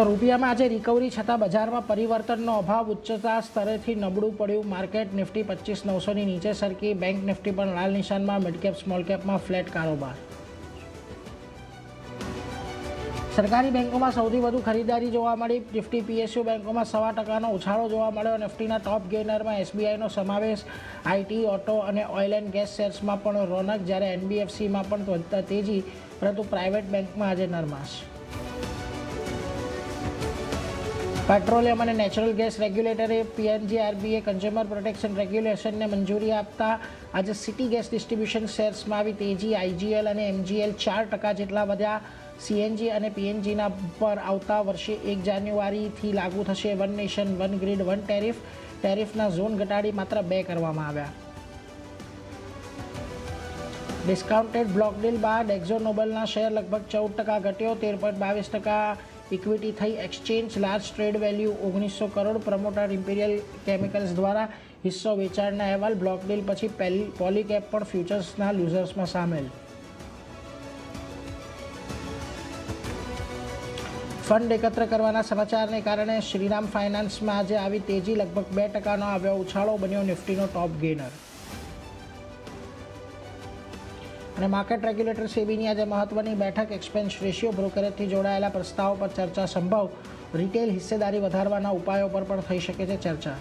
તો રૂપિયામાં આજે રિકવરી છતાં બજારમાં પરિવર્તનનો અભાવ, ઉચ્ચતા સ્તરેથી નબળું પડ્યું માર્કેટ. નિફ્ટી 25,900ની નીચે સરકી. બેંક નિફ્ટી પણ લાલ નિશાનમાં. મિડકેપ સ્મોલ કેપમાં ફ્લેટ કારોબાર. સરકારી બેંકોમાં સૌથી વધુ ખરીદારી જોવા મળી. નિફ્ટી PSU બેંકોમાં 0.25% ઉછાળો જોવા મળ્યો. નિફ્ટીના ટોપ ગેઇનરમાં SBIનો સમાવેશ. IT, ઓટો અને ઓઇલ એન્ડ ગેસ શેર્સમાં પણ રોનક, જ્યારે NBFCમાં પણ વધતા તેજી, પરંતુ પ્રાઇવેટ બેંકમાં આજે નરમાશ. પેટ્રોલિયમ અને નેચરલ ગેસ રેગ્યુલેટરે PNGRBએ કન્ઝ્યુમર પ્રોટેક્શન રેગ્યુલેશનને મંજૂરી આપતા આજે સિટી ગેસ ડિસ્ટ્રીબ્યુશન શેર્સમાં આવી તેજી. IGL અને MGL 4% જેટલા વધ્યા. CNG અને PNGના પર આવતા વર્ષે 1 જાન્યુઆરીથી લાગુ થશે one nation one grid one tariff. ટેરિફના ઝોન ઘટાડી માત્ર 2 કરવામાં આવ્યા. ડિસ્કાઉન્ટેડ બ્લોક ડીલ બાદ એક્ઝોનોબલના શેર લગભગ 14% ઘટ્યો. 13.22% ઇક્વિટી થઈ exchange. Large trade value 1900 crore. Promoter imperial chemicals દ્વારા હિસ્સો વેચાણના અહેવાલ. બ્લોક ડીલ પછી પોલીકેપ પણ ફ્યુચર્સના લૂઝર્સમાં સામેલ. ફંડ એકત્ર કરવાના સમાચારને કારણે શ્રીરામ ફાઇનાન્સમાં આજે આવી તેજી. લગભગ 2%નો આવ્યો ઉછાળો. બન્યો નિફ્ટીનો ટોપ ગેઇનર. અને માર્કેટ રેગ્યુલેટર સેબીની આજે મહત્વની બેઠક. એક્સપેન્સ રેશિયો, બ્રોકરેજથી જોડાયેલા પ્રસ્તાવો પર ચર્ચા સંભવ. રિટેલ હિસ્સેદારી વધારવાના ઉપાયો પર પણ થઈ શકે છે ચર્ચા.